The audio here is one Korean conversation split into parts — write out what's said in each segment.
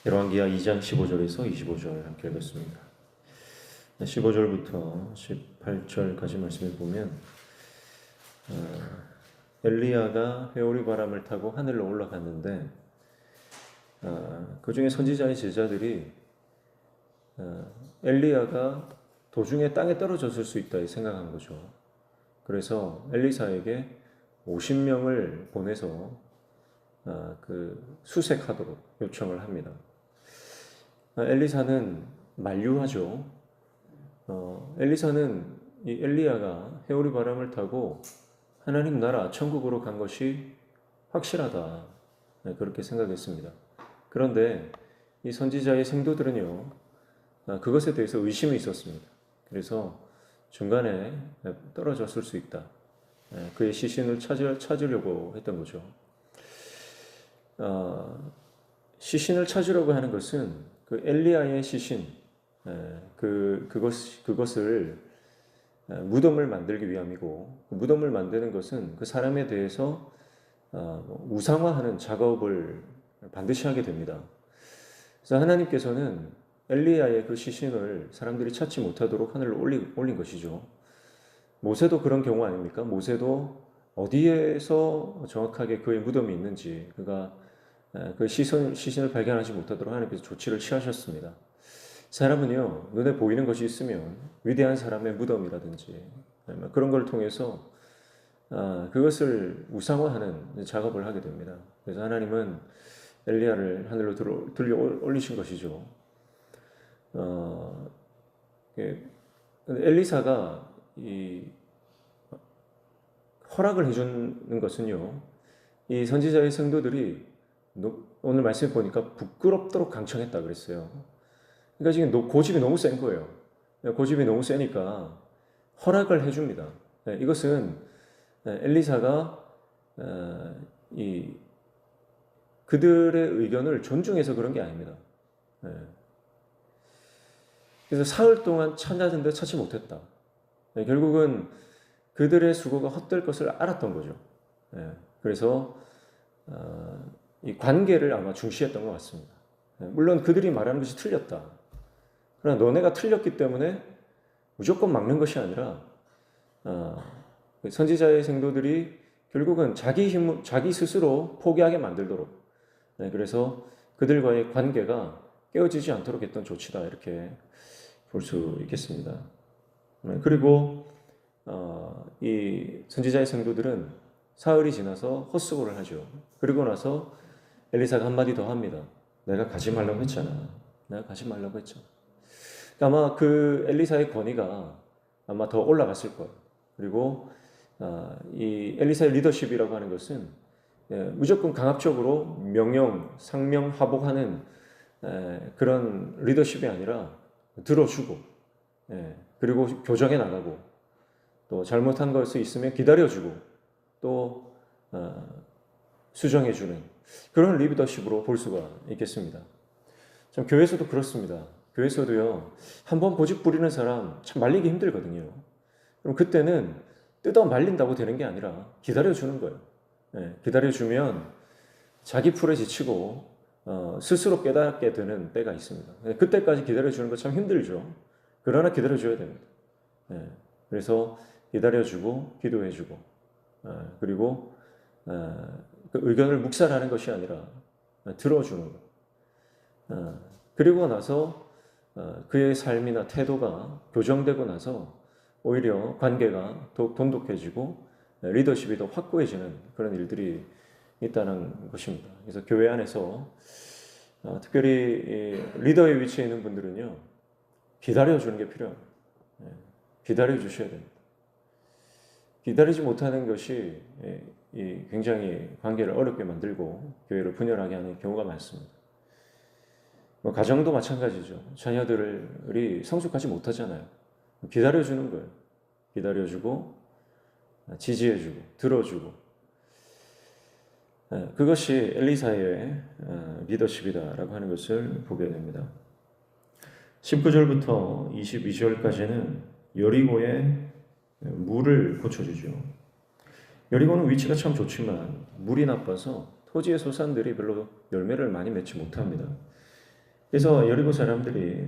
열왕기하 2장 15절에서 25절 함께 읽었습니다. 15절부터 18절까지 말씀을 보면 엘리야가 회오리 바람을 타고 하늘로 올라갔는데 그 중에 선지자의 제자들이 엘리야가 도중에 땅에 떨어졌을 수 있다 생각한 거죠. 그래서 엘리사에게 50명을 보내서 수색하도록 요청을 합니다. 엘리사는 만류하죠. 엘리사는 이 엘리야가 회오리 바람을 타고 하나님 나라 천국으로 간 것이 확실하다, 그렇게 생각했습니다. 그런데 이 선지자의 생도들은요, 그것에 대해서 의심이 있었습니다. 그래서 중간에 떨어졌을 수 있다, 그의 시신을 찾으려고 했던 거죠. 시신을 찾으려고 하는 것은 그 엘리야의 시신, 그것을 무덤을 만들기 위함이고, 그 무덤을 만드는 것은 그 사람에 대해서 우상화하는 작업을 반드시 하게 됩니다. 그래서 하나님께서는 엘리야의 그 시신을 사람들이 찾지 못하도록 하늘로 올린 것이죠. 모세도 그런 경우 아닙니까? 모세도 어디에서 정확하게 그의 무덤이 있는지, 그가 그 시신을 발견하지 못하도록 하나님께서 조치를 취하셨습니다. 사람은요, 눈에 보이는 것이 있으면 위대한 사람의 무덤이라든지 그런 걸 통해서 그것을 우상화하는 작업을 하게 됩니다. 그래서 하나님은 엘리야를 하늘로 들려 올리신 것이죠. 엘리사가 이 허락을 해주는 것은요, 이 선지자의 성도들이 오늘 말씀을 보니까 부끄럽도록 강청했다 그랬어요. 그러니까 지금 고집이 너무 센 거예요. 고집이 너무 세니까 허락을 해줍니다. 이것은 엘리사가 그들의 의견을 존중해서 그런 게 아닙니다. 그래서 사흘 동안 찾았는데 찾지 못했다. 결국은 그들의 수고가 헛될 것을 알았던 거죠. 그래서 이 관계를 아마 중시했던 것 같습니다. 물론 그들이 말하는 것이 틀렸다. 그러나 너네가 틀렸기 때문에 무조건 막는 것이 아니라 선지자의 생도들이 결국은 자기 스스로 포기하게 만들도록, 그래서 그들과의 관계가 깨어지지 않도록 했던 조치다, 이렇게 볼 수 있겠습니다. 그리고 이 선지자의 생도들은 사흘이 지나서 헛수고를 하죠. 그리고 나서 엘리사가 한마디 더 합니다. 내가 가지 말라고 했잖아. 내가 가지 말라고 했잖아. 아마 그 엘리사의 권위가 아마 더 올라갔을 거예요. 그리고 이 엘리사의 리더십이라고 하는 것은 무조건 강압적으로 명령, 상명, 하복하는 그런 리더십이 아니라 들어주고, 그리고 교정해 나가고, 또 잘못한 것이 있으면 기다려주고, 또 수정해주는 그런 리더십으로 볼 수가 있겠습니다. 참 교회에서도 그렇습니다. 교회에서도요, 한번 고집 부리는 사람 참 말리기 힘들거든요. 그럼 그때는 뜯어 말린다고 되는 게 아니라 기다려주는 거예요. 기다려주면 자기 풀에 지치고 스스로 깨닫게 되는 때가 있습니다. 그때까지 기다려주는 거 참 힘들죠. 그러나 기다려줘야 됩니다. 그래서 기다려주고 기도해주고, 그리고 그 의견을 묵살하는 것이 아니라 들어주는 것. 그리고 나서 그의 삶이나 태도가 교정되고 나서 오히려 관계가 더욱 돈독해지고 리더십이 더 확고해지는 그런 일들이 있다는 것입니다. 그래서 교회 안에서 특별히 리더의 위치에 있는 분들은요, 기다려주는 게 필요합니다. 기다려주셔야 됩니다. 기다리지 못하는 것이 굉장히 관계를 어렵게 만들고 교회를 분열하게 하는 경우가 많습니다. 가정도 마찬가지죠. 자녀들이 성숙하지 못하잖아요. 기다려주는 거예요. 기다려주고, 지지해주고, 들어주고. 그것이 엘리사의 리더십이다라고 하는 것을 보게 됩니다. 19절부터 22절까지는 여리고의 물을 고쳐주죠. 여리고는 위치가 참 좋지만 물이 나빠서 토지의 소산들이 별로 열매를 많이 맺지 못합니다. 그래서 여리고 사람들이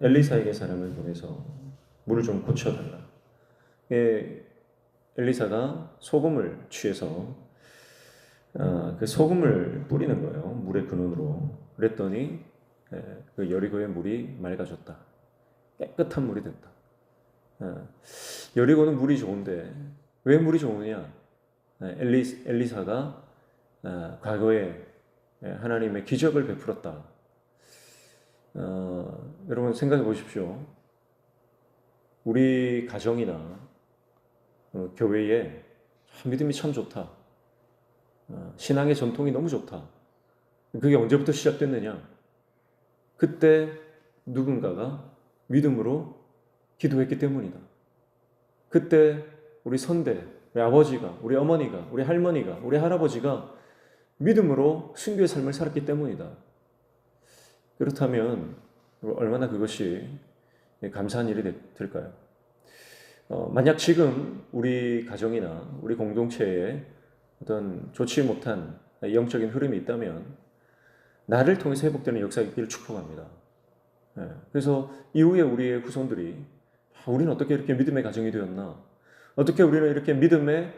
엘리사에게 사람을 보내서 물을 좀 고쳐달라. 엘리사가 소금을 취해서 그 소금을 뿌리는 거예요. 물의 근원으로. 그랬더니 그 여리고의 물이 맑아졌다. 깨끗한 물이 됐다. 여리고는 물이 좋은데 왜 물이 좋으냐? 엘리사가 과거에 하나님의 기적을 베풀었다. 여러분 생각해 보십시오. 우리 가정이나 교회에 믿음이 참 좋다. 신앙의 전통이 너무 좋다. 그게 언제부터 시작됐느냐? 그때 누군가가 믿음으로 기도했기 때문이다. 그때 우리 선대, 우리 아버지가, 우리 어머니가, 우리 할머니가, 우리 할아버지가 믿음으로 순교의 삶을 살았기 때문이다. 그렇다면 얼마나 그것이 감사한 일이 될까요? 만약 지금 우리 가정이나 우리 공동체에 어떤 좋지 못한 영적인 흐름이 있다면 나를 통해서 회복되는 역사가 있기를 축복합니다. 그래서 이후에 우리의 후손들이 우리는 어떻게 이렇게 믿음의 가정이 되었나? 어떻게 우리는 이렇게 믿음의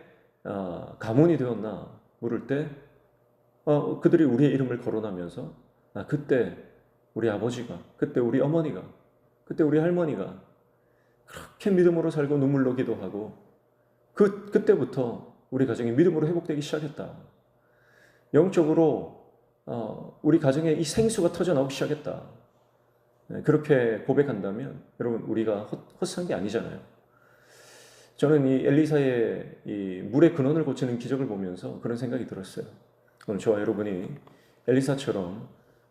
가문이 되었나? 물을 때 그들이 우리의 이름을 거론하면서 그때 우리 아버지가, 그때 우리 어머니가, 그때 우리 할머니가 그렇게 믿음으로 살고 눈물로 기도하고 그때부터 우리 가정이 믿음으로 회복되기 시작했다. 영적으로 우리 가정에 이 생수가 터져나오기 시작했다. 그렇게 고백한다면 여러분 우리가 헛산 게 아니잖아요. 저는 이 엘리사의 이 물의 근원을 고치는 기적을 보면서 그런 생각이 들었어요. 오늘 저와 여러분이 엘리사처럼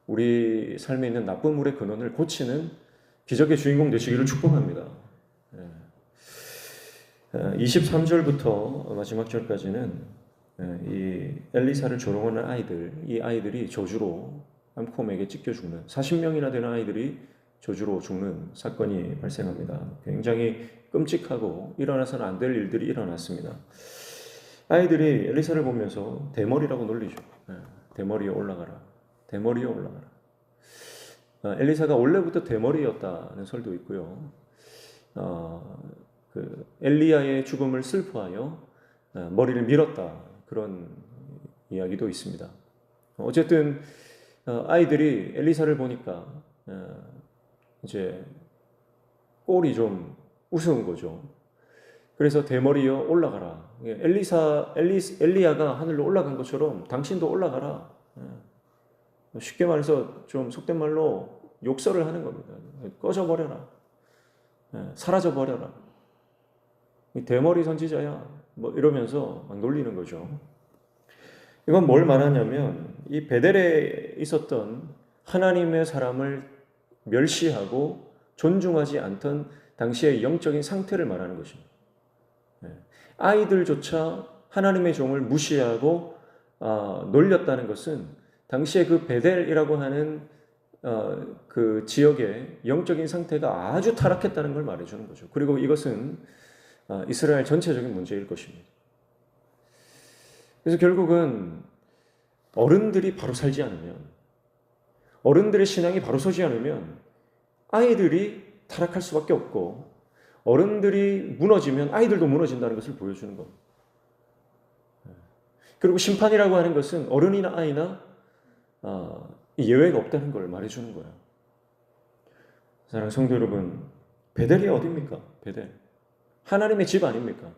우리 삶에 있는 나쁜 물의 근원을 고치는 기적의 주인공 되시기를 축복합니다. 23절부터 마지막 절까지는 이 엘리사를 조롱하는 아이들, 이 아이들이 저주로 암콤에게 찢겨 죽는 40명이나 되는 아이들이 저주로 죽는 사건이 발생합니다. 굉장히 끔찍하고 일어나서는 안 될 일들이 일어났습니다. 아이들이 엘리사를 보면서 대머리라고 놀리죠. 대머리에 올라가라. 대머리에 올라가라. 엘리사가 원래부터 대머리였다는 설도 있고요. 그 엘리야의 죽음을 슬퍼하여 머리를 밀었다. 그런 이야기도 있습니다. 어쨌든 아이들이 엘리사를 보니까 이제 꼴이 좀 우스운 거죠. 그래서 대머리여 올라가라. 엘리야가 하늘로 올라간 것처럼 당신도 올라가라. 쉽게 말해서 좀 속된 말로 욕설을 하는 겁니다. 꺼져버려라. 사라져버려라. 대머리 선지자야. 뭐 이러면서 막 놀리는 거죠. 이건 뭘 말하냐면 이 베델에 있었던 하나님의 사람을 멸시하고 존중하지 않던 당시의 영적인 상태를 말하는 것입니다. 아이들조차 하나님의 종을 무시하고 놀렸다는 것은 당시에 그 베델이라고 하는 그 지역의 영적인 상태가 아주 타락했다는 걸 말해주는 거죠. 그리고 이것은 이스라엘 전체적인 문제일 것입니다. 그래서 결국은 어른들이 바로 살지 않으면, 어른들의 신앙이 바로 서지 않으면 아이들이 타락할 수밖에 없고, 어른들이 무너지면 아이들도 무너진다는 것을 보여주는 겁니다. 그리고 심판이라고 하는 것은 어른이나 아이나 예외가 없다는 걸 말해주는 거예요. 사랑하는 성도 여러분, 베델이 어디입니까? 베델. 하나님의 집 아닙니까?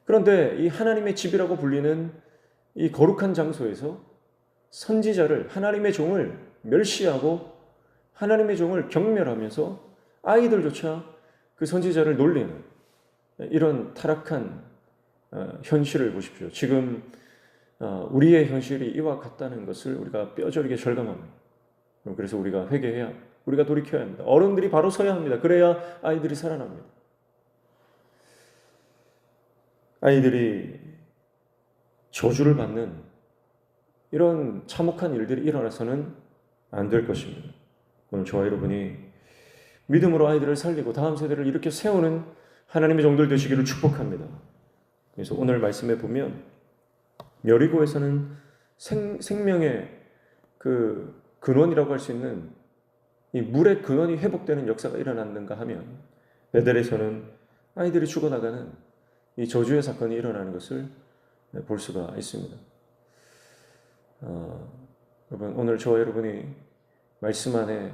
그런데 이 하나님의 집이라고 불리는 이 거룩한 장소에서 선지자를, 하나님의 종을 멸시하고 하나님의 종을 경멸하면서 아이들조차 그 선지자를 놀리는 이런 타락한 현실을 보십시오. 지금 우리의 현실이 이와 같다는 것을 우리가 뼈저리게 절감합니다. 그래서 우리가 회개해야, 우리가 돌이켜야 합니다. 어른들이 바로 서야 합니다. 그래야 아이들이 살아납니다. 아이들이 저주를 받는 이런 참혹한 일들이 일어나서는 안 될 것입니다. 오늘 저와 여러분이 믿음으로 아이들을 살리고 다음 세대를 일으켜 세우는 하나님의 종들 되시기를 축복합니다. 그래서 오늘 말씀에 보면 여리고에서는 생명의 그 근원이라고 할 수 있는 이 물의 근원이 회복되는 역사가 일어났는가 하면 베델에서는 아이들이 죽어나가는 이 저주의 사건이 일어나는 것을 볼 수가 있습니다. 여러분, 오늘 저와 여러분이 말씀 안에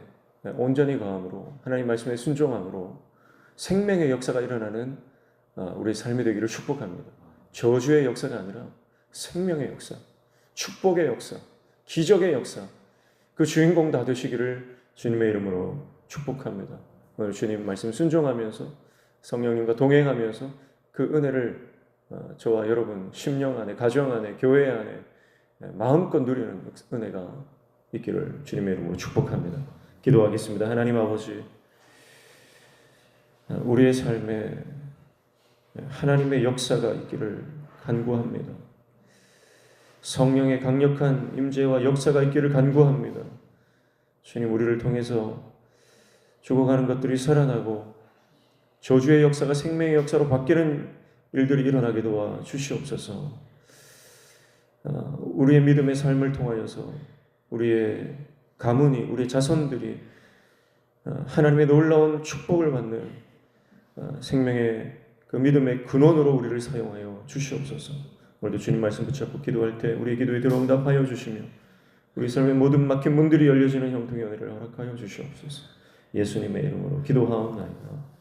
온전히 거함으로, 하나님 말씀에 순종함으로 생명의 역사가 일어나는 우리의 삶이 되기를 축복합니다. 저주의 역사가 아니라 생명의 역사, 축복의 역사, 기적의 역사, 그 주인공 다 되시기를 주님의 이름으로 축복합니다. 오늘 주님 말씀 순종하면서 성령님과 동행하면서 그 은혜를 저와 여러분 심령 안에, 가정 안에, 교회 안에 마음껏 누리는 은혜가 있기를 주님의 이름으로 축복합니다. 기도하겠습니다. 하나님 아버지, 우리의 삶에 하나님의 역사가 있기를 간구합니다. 성령의 강력한 임재와 역사가 있기를 간구합니다. 주님, 우리를 통해서 죽어가는 것들이 살아나고 저주의 역사가 생명의 역사로 바뀌는 일들이 일어나게 도와 주시옵소서. 우리의 믿음의 삶을 통하여서 우리의 가문이, 우리의 자손들이 하나님의 놀라운 축복을 받는 생명의 그 믿음의 근원으로 우리를 사용하여 주시옵소서. 오늘도 주님 말씀 붙잡고 기도할 때 우리의 기도에 들어응답하여 주시며 우리 삶의 모든 막힌 문들이 열려지는 형통의 은혜를 허락하여 주시옵소서. 예수님의 이름으로 기도하옵나이다.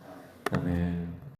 아멘.